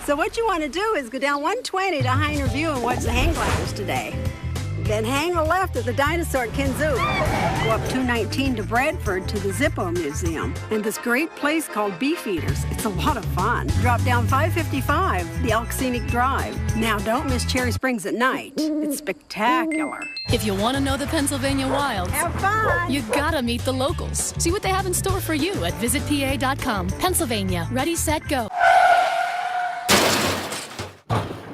So what you want to do is go down 120 to Heiner View and watch the hang gliders today. Then hang a left at the dinosaur at Kinzoo. Go up 219 to Bradford to the Zippo Museum and this great place called Beefeaters. It's a lot of fun. Drop down 555, the Elk Scenic Drive. Now don't miss Cherry Springs at night. It's spectacular. If you want to know the Pennsylvania wilds, have fun. You gotta meet the locals. See what they have in store for you at visitpa.com. Pennsylvania, ready, set, go.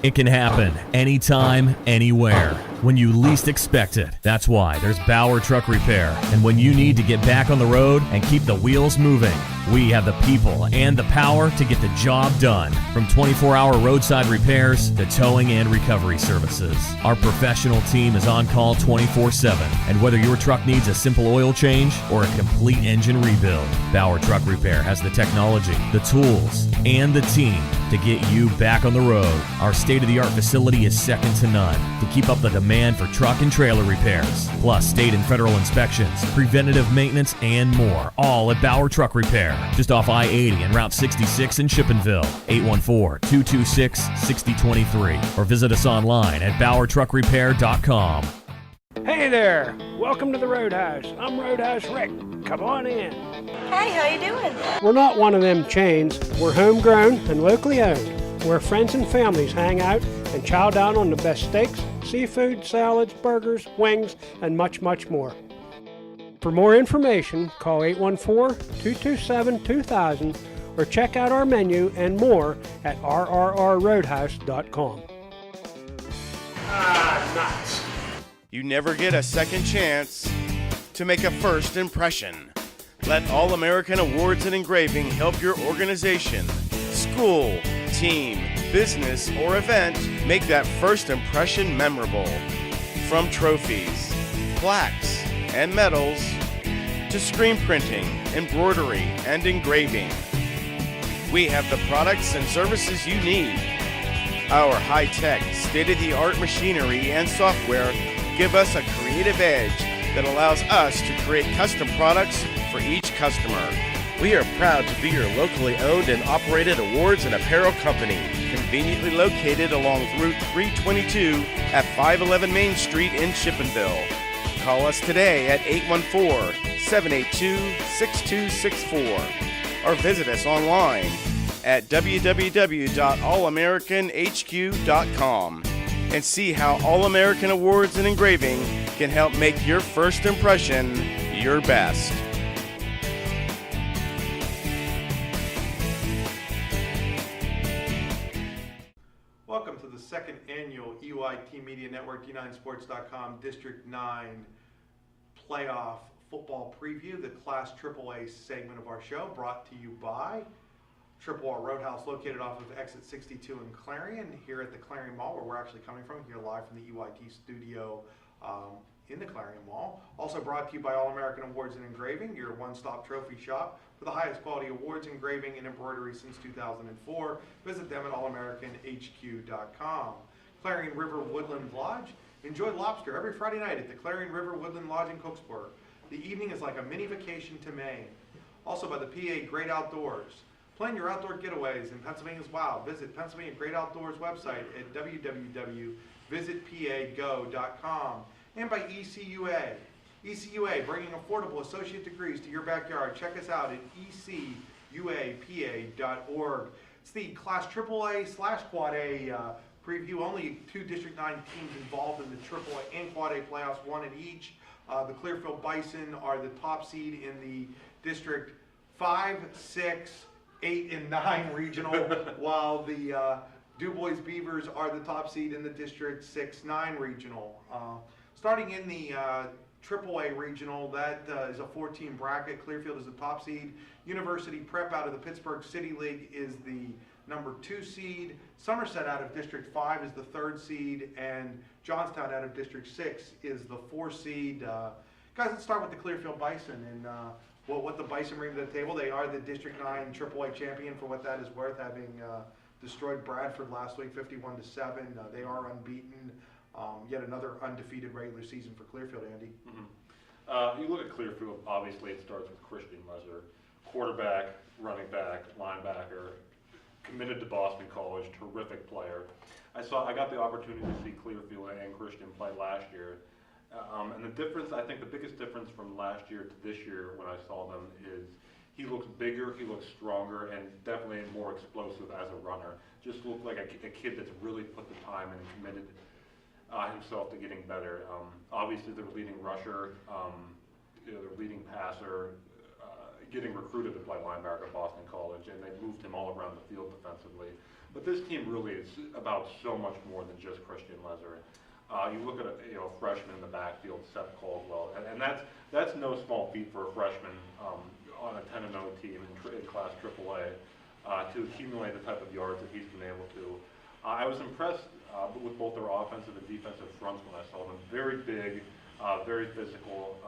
It can happen anytime, anywhere, when you least expect it. That's why there's Bauer Truck Repair. And when you need to get back on the road and keep the wheels moving, we have the people and the power to get the job done. From 24-hour roadside repairs to towing and recovery services, our professional team is on call 24/7. And whether your truck needs a simple oil change or a complete engine rebuild, Bauer Truck Repair has the technology, the tools, and the team to get you back on the road. Our state-of-the-art facility is second to none to keep up the demand for truck and trailer repairs, plus state and federal inspections, preventative maintenance, and more, all at Bauer Truck Repair, just off I-80 and Route 66 in Chippenville, 814-226-6023, or visit us online at exploreClarion.com. Hey there, welcome to the Roadhouse. I'm Roadhouse Rick. Come on in. Hey, how you doing? We're not one of them chains. We're homegrown and locally owned, where friends and families hang out and chow down on the best steaks, seafood, salads, burgers, wings, and much, much more. For more information, call 814-227-2000 or check out our menu and more at rrrroadhouse.com. Nuts. You never get a second chance to make a first impression. Let All-American Awards and Engraving help your organization, school, team, business, or event make that first impression memorable. From trophies, plaques, and medals to screen printing, embroidery, and engraving, we have the products and services you need. Our high-tech, state-of-the-art machinery and software give us a creative edge that allows us to create custom products for each customer. We are proud to be your locally owned and operated awards and apparel company, conveniently located along Route 322 at 511 Main Street in Chippenville. Call us today at 814-782-6264 or visit us online at www.allamericanhq.com and see how All-American Awards and Engraving can help make your first impression your best. Welcome to the second annual EYT Media Network, D9Sports.com District 9 Playoff Football Preview, the Class AAA segment of our show, brought to you by AAA Roadhouse, located off of Exit 62 in Clarion, here at the Clarion Mall, where we're actually coming from, here live from the EYT studio in the Clarion Mall. Also brought to you by All-American Awards and Engraving, your one-stop trophy shop for the highest quality awards, engraving, and embroidery since 2004. Visit them at allamericanhq.com. Clarion River Woodland Lodge. Enjoy lobster every Friday night at the Clarion River Woodland Lodge in Cooksburg. The evening is like a mini vacation to Maine. Also by the PA Great Outdoors. Plan your outdoor getaways in Pennsylvania's wild. Visit Pennsylvania Great Outdoors website at www.visitpago.com. And by ECUA. ECUA, bringing affordable associate degrees to your backyard. Check us out at ecuapa.org. It's the Class AAA/Quad A preview. Only two District 9 teams involved in the AAA and Quad A playoffs, one in each. The Clearfield Bison are the top seed in the District 5, 6, 8, and 9 regional, while the Du Bois Beavers are the top seed in the District 6-9 regional. Starting in the AAA regional, that is a 4-team bracket. Clearfield is the top seed. University Prep out of the Pittsburgh City League is the number 2 seed. Somerset out of District 5 is the 3rd seed, and Johnstown out of District 6 is the 4th seed. Guys, let's start with the Clearfield Bison and what the Bison bring to the table. They are the District 9 AAA champion, for what that is worth, having destroyed Bradford last week 51-7. They are unbeaten. Yet another undefeated regular season for Clearfield, Andy. You look at Clearfield, obviously it starts with Christian Messer, quarterback, running back, linebacker, committed to Boston College, terrific player. I got the opportunity to see Clearfield and Christian play last year. And the difference, I think the biggest difference from last year to this year when I saw them is he looks bigger, he looks stronger, and definitely more explosive as a runner. Just looked like a kid that's really put the time and committed himself to getting better. Obviously, their leading rusher, their leading passer, getting recruited to play linebacker at Boston College, and they moved him all around the field defensively. But this team really is about so much more than just Christian Lezer. You look at a freshman in the backfield, Seth Caldwell, and that's no small feat for a freshman on a 10-0 team in Class AAA to accumulate the type of yards that he's been able to. I was impressed with both their offensive and defensive fronts when I saw them. Very big, very physical.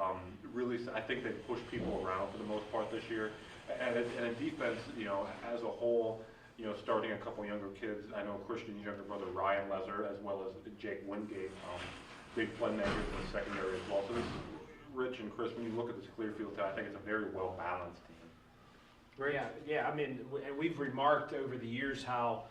Really, I think they pushed people around for the most part this year. And a defense, as a whole, starting a couple younger kids. I know Christian's younger brother Ryan Lezer, as well as Jake Wingate, big playmakers in the secondary as well. So this, Rich and Chris, when you look at this Clearfield team, I think it's a very well balanced team. Yeah. I mean, we've remarked over the years how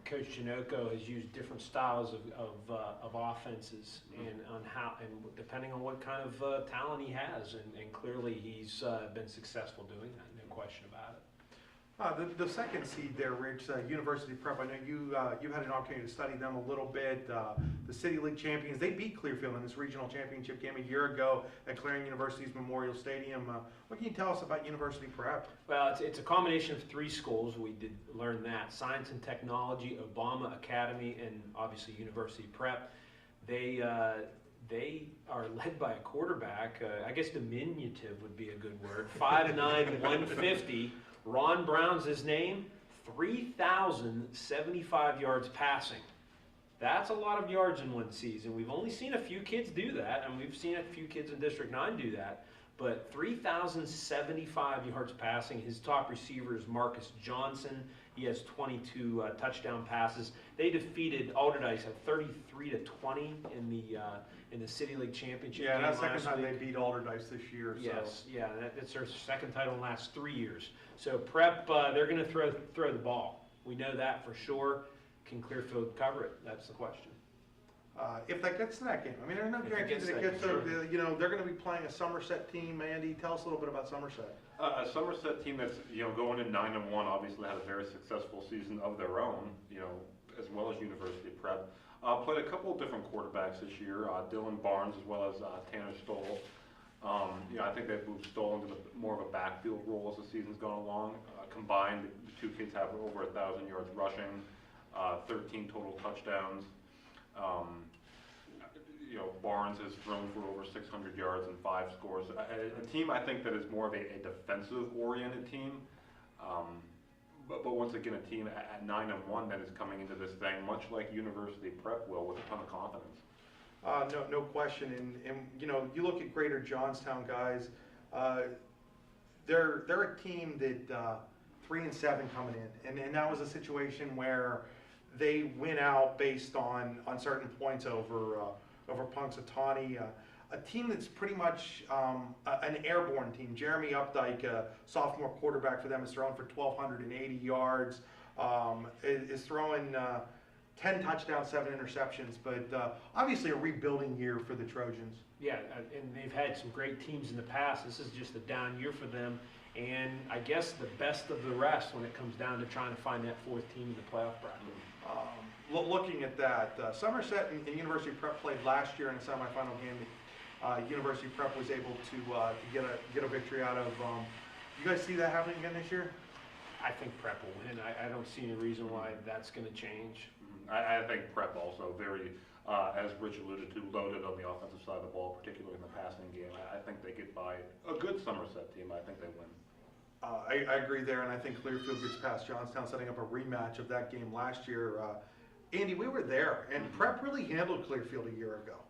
Coach Chinoco has used different styles of offenses, and on how, and depending on what kind of talent he has, and clearly he's been successful doing that. No question about it. The second seed there, Rich, University Prep. I know you had an opportunity to study them a little bit. The City League champions, they beat Clearfield in this regional championship game a year ago at Clarion University's Memorial Stadium. What can you tell us about University Prep? Well, it's a combination of three schools. We did learn that: Science and Technology, Obama Academy, and obviously University Prep. They are led by a quarterback. I guess diminutive would be a good word. 5'9", 150. Ron Brown's his name, 3,075 yards passing. That's a lot of yards in one season. We've only seen a few kids do that, and we've seen a few kids in District 9 do that. But 3,075 yards passing. His top receiver is Marcus Johnson. He has 22 touchdown passes. They defeated Alderdice at 33-20 in the City League championship game that's the last second time week. they beat Alderdice this year. Yes, that's their second title in the last 3 years. So Prep, they're going to throw the ball. We know that for sure. Can Clearfield cover it? That's the question. If that gets to that game, I mean, there's no guarantee that it gets to. They're going to be playing a Somerset team. Andy, tell us a little bit about Somerset. A Somerset team that's going in 9-1, obviously had a very successful season of their own. As well as University Prep. Played a couple of different quarterbacks this year. Dylan Barnes as well as Tanner Stoll. I think they've moved Stoll into more of a backfield role as the season's gone along. Combined, the two kids have over 1,000 yards rushing, 13 total touchdowns. Barnes has thrown for over 600 yards and 5 scores. A team, I think, that is more of a defensive-oriented team. But once again, a team at 9-1 that is coming into this thing, much like University Prep will, with a ton of confidence. No question. And you look at Greater Johnstown guys. They're a team that 3-7 coming in, and that was a situation where they went out based on certain points over Punxsutawney. A team that's pretty much an airborne team. Jeremy Updike, a sophomore quarterback for them, is throwing for 1,280 yards. Is throwing 10 touchdowns, 7 interceptions. But obviously a rebuilding year for the Trojans. Yeah, and they've had some great teams in the past. This is just a down year for them. And I guess the best of the rest when it comes down to trying to find that fourth team in the playoff bracket. Looking at that, Somerset and University Prep played last year in a semifinal game. University Prep was able to get a victory out of. You guys see that happening again this year? I think Prep will win. I don't see any reason why that's going to change. I think Prep also very, as Rich alluded to, loaded on the offensive side of the ball, particularly in the passing game. I think they get by a good Somerset team. I think they win. I agree there, and I think Clearfield gets past Johnstown, setting up a rematch of that game last year. Andy, we were there, and Prep really handled Clearfield a year ago.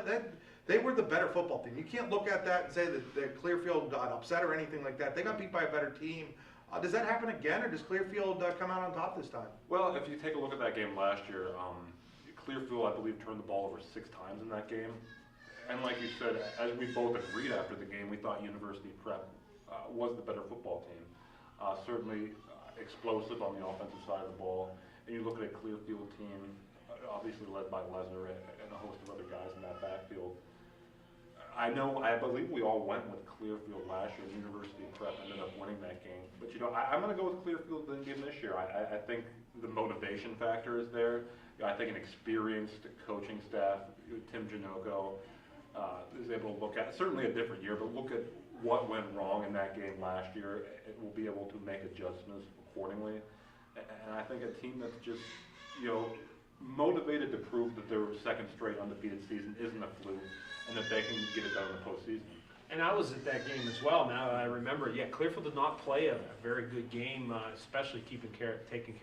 That they were the better football team. You can't look at that and say that Clearfield got upset or anything like that. They got beat by a better team. Does that happen again, or does Clearfield come out on top this time? Well, if you take a look at that game last year, Clearfield, I believe, turned the ball over 6 times in that game. And like you said, as we both agreed after the game, we thought University Prep was the better football team. Certainly, explosive on the offensive side of the ball. And you look at a Clearfield team, obviously led by Lesnar and a host of other guys in that backfield. I believe we all went with Clearfield last year. University Prep ended up winning that game. But, I'm going to go with Clearfield again this year. I think the motivation factor is there. I think an experienced coaching staff, Tim Janoko, is able to look at, certainly a different year, but look at what went wrong in that game last year. It will be able to make adjustments accordingly. And I think a team that's just, motivated to prove that their second straight undefeated season isn't a fluke and that they can get it done in the postseason. And I was at that game as well. Now I remember, Clearfield did not play a very good game, especially taking care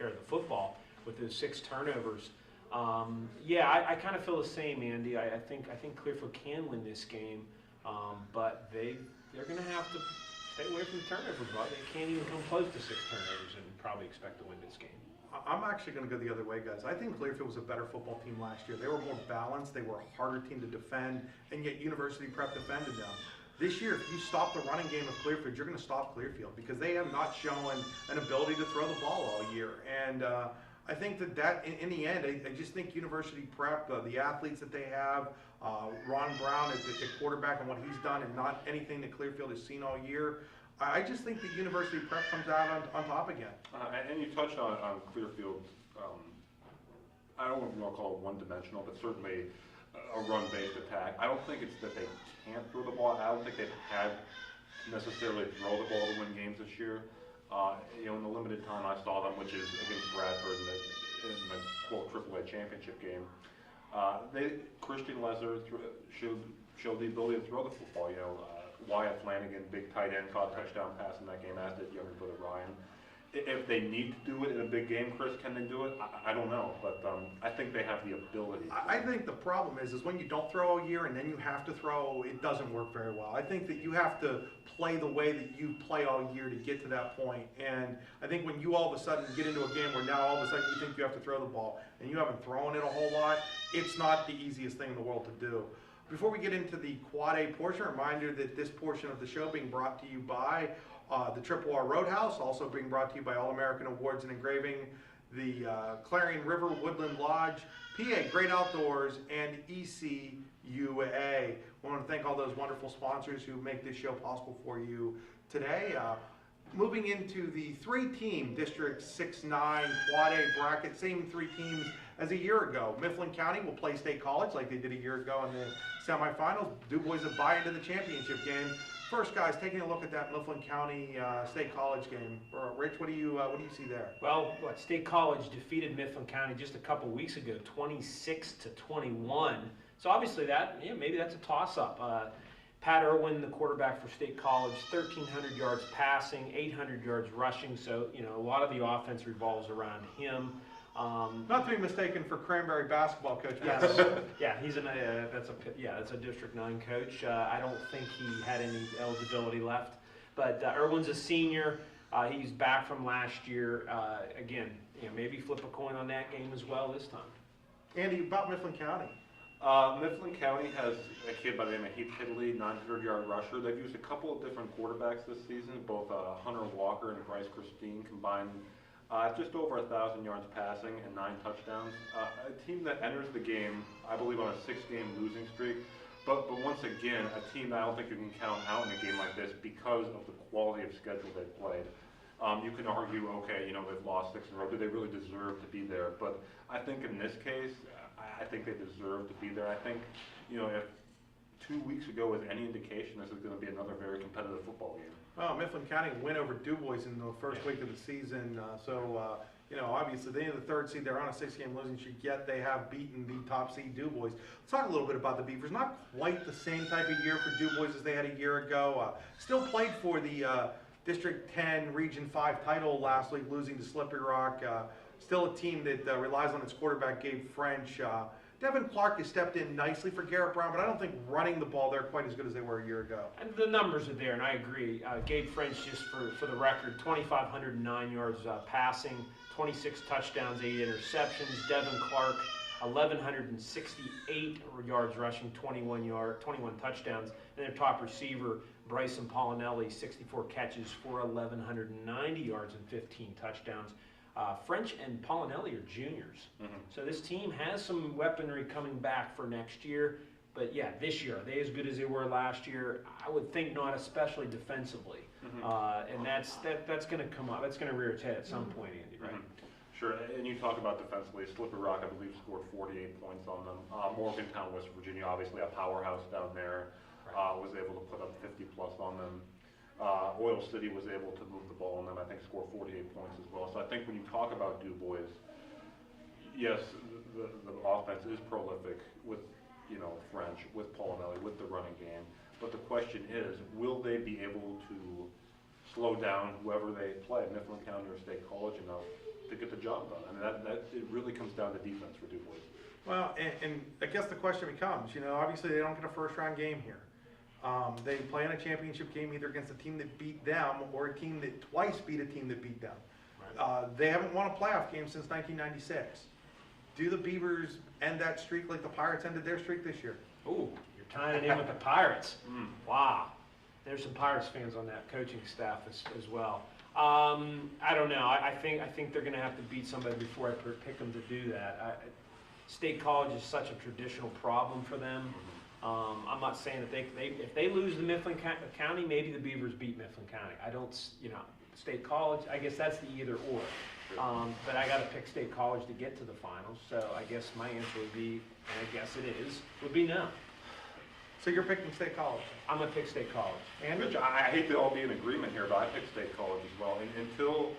of the football with those 6 turnovers. I kind of feel the same, Andy. I think Clearfield can win this game, but they're going to have to stay away from the turnover bug. They can't even come close to 6 turnovers and probably expect to win this game. I'm actually going to go the other way, guys. I think Clearfield was a better football team last year. They were more balanced. They were a harder team to defend, and yet University Prep defended them. This year, if you stop the running game of Clearfield, you're going to stop Clearfield because they have not shown an ability to throw the ball all year. And I think that in the end, I just think University Prep, the athletes that they have, Ron Brown at quarterback and what he's done and not anything that Clearfield has seen all year, I just think that University Prep comes out on top again. And you touched on Clearfield. I don't want to call it one-dimensional, but certainly a run-based attack. I don't think it's that they can't throw the ball. I don't think they've had to necessarily throw the ball to win games this year. In the limited time I saw them, which is against Bradford in the quote AAA championship game, Christian Lesnar showed the ability to throw the football. Wyatt Flanagan, big tight end, caught a touchdown pass in that game, as did younger brother Ryan. If they need to do it in a big game, Chris, can they do it? I don't know, but I think they have the ability. I think the problem is when you don't throw all year and then you have to throw, it doesn't work very well. I think that you have to play the way that you play all year to get to that point. And I think when you all of a sudden get into a game where now all of a sudden you think you have to throw the ball and you haven't thrown it a whole lot, it's not the easiest thing in the world to do. Before we get into the Quad A portion, a reminder that this portion of the show being brought to you by the AAA Roadhouse, also being brought to you by All-American Awards and Engraving, the Clarion River Woodland Lodge, PA Great Outdoors, and ECUA. I want to thank all those wonderful sponsors who make this show possible for you today. Moving into the 3-team District 6-9 Quad A bracket, same 3 teams as a year ago. Mifflin County will play State College like they did a year ago in the semifinals. Du Bois will buy into the championship game. First, guys, taking a look at that Mifflin County State College game. Rich, what do you see there? Well, State College defeated Mifflin County just a couple weeks ago, 26-21. So obviously maybe that's a toss-up. Pat Irwin, the quarterback for State College, 1,300 yards passing, 800 yards rushing. So a lot of the offense revolves around him. Not to be mistaken for Cranberry basketball coach. Yes. That's a District 9 coach. I don't think he had any eligibility left. But Irwin's a senior. He's back from last year. Again, maybe flip a coin on that game as well this time. Andy, about Mifflin County. Mifflin County has a kid by the name of Heath Hiddley, 900-yard rusher. They've used a couple of different quarterbacks this season, both Hunter Walker and Bryce Christine combined. Just over 1,000 yards passing and 9 touchdowns. A team that enters the game, I believe, on a 6-game losing streak. But once again, a team that I don't think you can count out in a game like this because of the quality of schedule they've played. You can argue, okay, they've lost 6 in a row. Do they really deserve to be there? But I think in this case, I think they deserve to be there. I think, if 2 weeks ago was any indication, this is going to be another very competitive football game. Well, Mifflin County win over Du Bois in the first week of the season. Obviously, they in the 3rd seed. They're on a 6-game losing streak, yet they have beaten the top seed Du Bois. Let's talk a little bit about the Beavers. Not quite the same type of year for Du Bois as they had a year ago. Still played for the District 10 Region 5 title last week, losing to Slippery Rock. Still a team that relies on its quarterback, Gabe French. Devin Clark has stepped in nicely for Garrett Brown, but I don't think running the ball they're quite as good as they were a year ago. And the numbers are there, and I agree. Gabe French, just for the record, 2,509 yards passing, 26 touchdowns, 8 interceptions. Devin Clark, 1,168 yards rushing, 21 touchdowns. And their top receiver, Bryson Pollinelli, 64 catches for 1,190 yards and 15 touchdowns. French and Pollinelli are juniors. So this team has some weaponry coming back for next year. But yeah, this year, are they as good as they were last year? I would think not, especially defensively. And that's going to come up. That's going to rear its head at some point, Andy, right? Sure, and you talk about defensively. Slippery Rock, I believe, scored 48 points on them. Morgantown, West Virginia, obviously a powerhouse down there, was able to put up 50 plus on them. Oil City was able to move the ball on them, I think scored 48 points as well. So I think when you talk about Du Bois, yes, the offense is prolific with, French, with Pollinelli, with the running game. But the question is, will they be able to slow down whoever they play, Mifflin County or State College, enough to get the job done? I mean, that it really comes down to defense for Du Bois. Well, and I guess the question becomes, obviously they don't get a first-round game here. They play in a championship game either against a team that beat them or a team that twice beat a team that beat them. They haven't won a playoff game since 1996. Do the Beavers end that streak like the Pirates ended their streak this year? Ooh, you're tying it in with the Pirates. Wow. There's some Pirates fans on that coaching staff as well. I don't know. I think they're going to have to beat somebody before I pick them to do that. State College is such a traditional problem for them. I'm not saying that if they lose to Mifflin County, maybe the Beavers beat Mifflin County. I don't, State College, I guess that's the either or. But I got to pick State College to get to the finals. So I guess my answer would be, and I guess it would be no. So you're picking State College? I'm going to pick State College. And Rich, I hate to all be in agreement here, but I pick State College as well. And until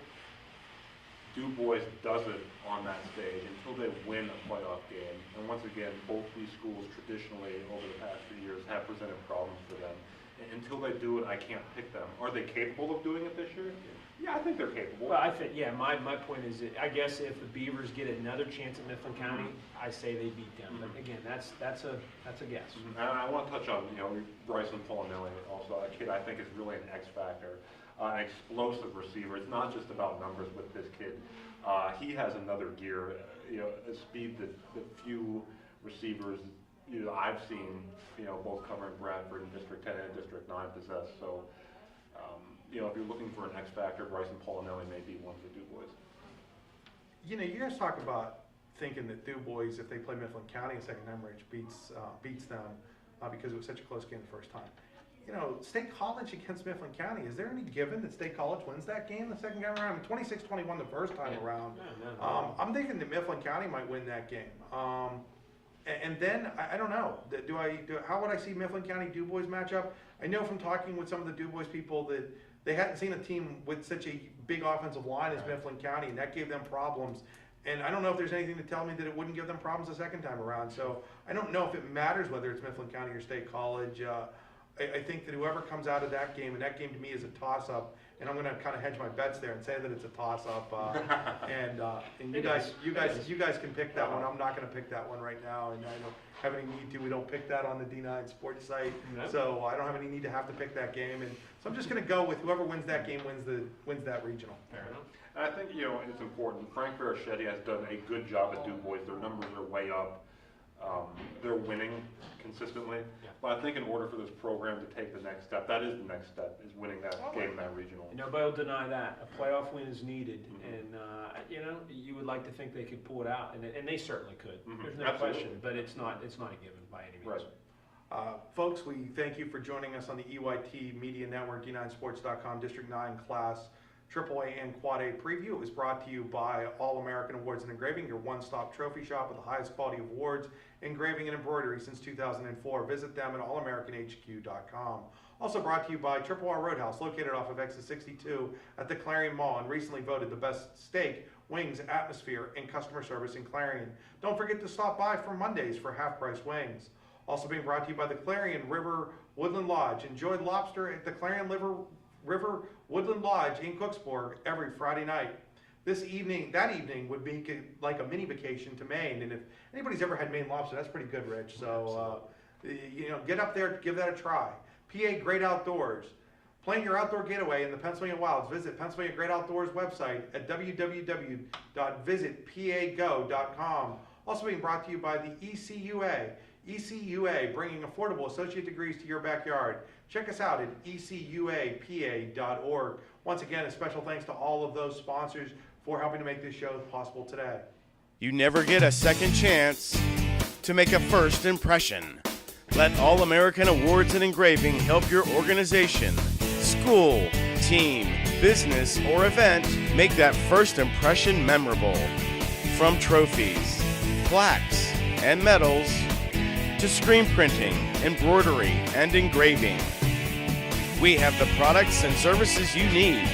Du Bois does it on that stage, until they win a playoff game, and once again, both these schools traditionally over the past few years have presented problems for them. And until they do it, I can't pick them. Are they capable of doing it this year? Yeah, I think they're capable. Well, I think, my point is, I guess if the Beavers get another chance at Mifflin County, I say they beat them. But again, that's a guess. And I want to touch on, Bryson Pollinelli, also a kid I think is really an X factor, an explosive receiver. It's not just about numbers with this kid. He has another gear, a speed that few receivers I've seen, both covering Bradford and District 10 and District 9 possess. So, if you're looking for an X factor, Bryson Pollinelli may be one for Du Bois. You guys talk about thinking that Du Bois, if they play Mifflin County in second time range, beats them because it was such a close game the first time. State College against Mifflin County, is there any given that State College wins that game the second time around? 26-21 the first time around. No. I'm thinking that Mifflin County might win that game. And then, I don't know, how would I see Mifflin County Du Bois match up? I know from talking with some of the Du Bois people that they hadn't seen a team with such a big offensive line as Mifflin County, and that gave them problems. And I don't know if there's anything to tell me that it wouldn't give them problems the second time around. So I don't know if it matters whether it's Mifflin County or State College. I think that whoever comes out of that game, and that game to me is a toss-up, and I'm going to kind of hedge my bets there and say that it's a toss-up. And you guys can pick that one. I'm not going to pick that one right now, and I don't have any need to. We don't pick that on the D9 Sports site, so I don't have any need to have to pick that game. And so I'm just going to go with whoever wins that game wins that regional. Fair enough. And I think it's important. Frank Rossetti has done a good job at Du Bois. Their numbers are way up. They're winning consistently, but I think in order for this program to take the next step, that is the next step, is winning that game, that regional. Nobody will deny that. A playoff win is needed, and you would like to think they could pull it out, and they certainly could. There's no question, but it's not a given by any means. Right. Folks, we thank you for joining us on the EYT Media Network, D9Sports.com, District 9 Class AAA and Quad A preview. It was brought to you by All-American Awards and Engraving, your one-stop trophy shop with the highest quality awards, engraving, and embroidery since 2004. Visit them at allamericanhq.com. Also brought to you by AAA Roadhouse, located off of Exit 62 at the Clarion Mall, and recently voted the best steak, wings, atmosphere, and customer service in Clarion. Don't forget to stop by for Mondays for half-price wings. Also being brought to you by the Clarion River Woodland Lodge. Enjoy lobster at the Clarion River Woodland Lodge in Cooksburg every Friday night. That evening would be like a mini vacation to Maine, and if anybody's ever had Maine lobster, that's pretty good, Rich. So, get up there, give that a try. PA Great Outdoors. Plan your outdoor getaway in the Pennsylvania wilds. Visit Pennsylvania Great Outdoors website at www.visitpago.com. Also being brought to you by the ECUA. ECUA, bringing affordable associate degrees to your backyard. Check us out at ecuapa.org. Once again, a special thanks to all of those sponsors for helping to make this show possible today. You never get a second chance to make a first impression. Let All-American Awards and Engraving help your organization, school, team, business, or event make that first impression memorable. From trophies, plaques, and medals, to screen printing, embroidery, and engraving, we have the products and services you need.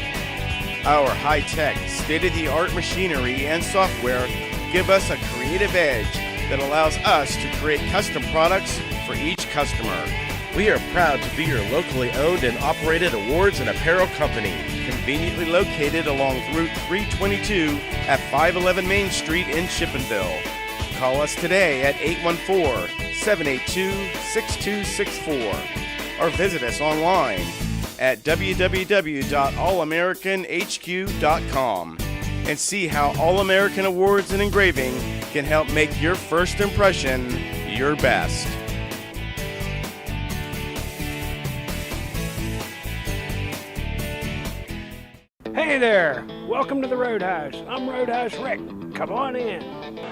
Our high-tech, state-of-the-art machinery and software give us a creative edge that allows us to create custom products for each customer. We are proud to be your locally owned and operated awards and apparel company, conveniently located along Route 322 at 511 Main Street in Chippenville. Call us today at 814-782-6264 or visit us online at www.allamericanhq.com and see how All-American Awards and Engraving can help make your first impression your best. Hey there! Welcome to the Roadhouse. I'm Roadhouse Rick. Come on in.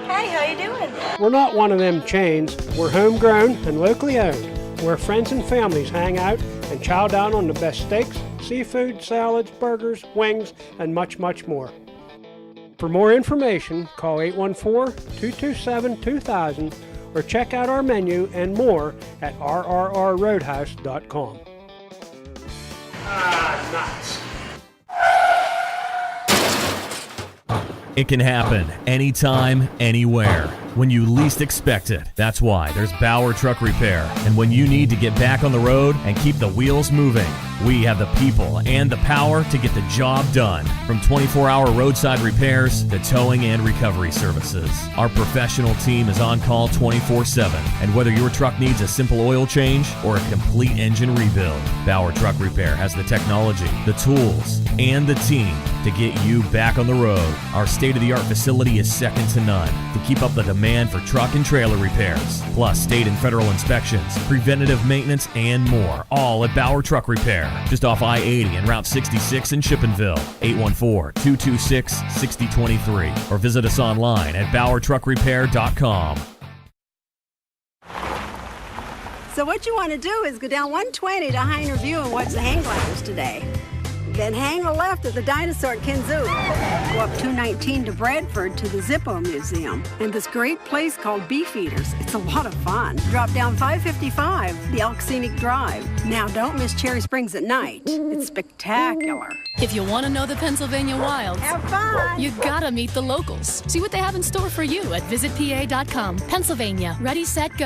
Hey, how you doing? We're not one of them chains. We're homegrown and locally owned, where friends and families hang out and chow down on the best steaks, seafood, salads, burgers, wings, and much, much more. For more information, call 814-227-2000 or check out our menu and more at rrrroadhouse.com. Nuts. It can happen anytime, anywhere, when you least expect it. That's why there's Bauer Truck Repair. And when you need to get back on the road and keep the wheels moving, we have the people and the power to get the job done. From 24-hour roadside repairs to towing and recovery services, our professional team is on call 24/7. And whether your truck needs a simple oil change or a complete engine rebuild, Bauer Truck Repair has the technology, the tools, and the team to get you back on the road. Our state-of-the-art facility is second to none to keep up the demand for truck and trailer repairs, plus state and federal inspections, preventative maintenance, and more, all at Bauer Truck Repair, just off I-80 and Route 66 in Chippenville, 814-226-6023, or visit us online at BauerTruckRepair.com. So what you want to do is go down 120 to Heiner View and watch the hang gliders today. Then hang a left at the dinosaur at Kinzoo. Go up 219 to Bradford to the Zippo Museum and this great place called Beefeaters. It's a lot of fun. Drop down 555, the Elk Scenic Drive. Now don't miss Cherry Springs at night. It's spectacular. If you want to know the Pennsylvania wilds, Have fun. you gotta meet the locals. See what they have in store for you at visitpa.com. Pennsylvania, ready, set, go.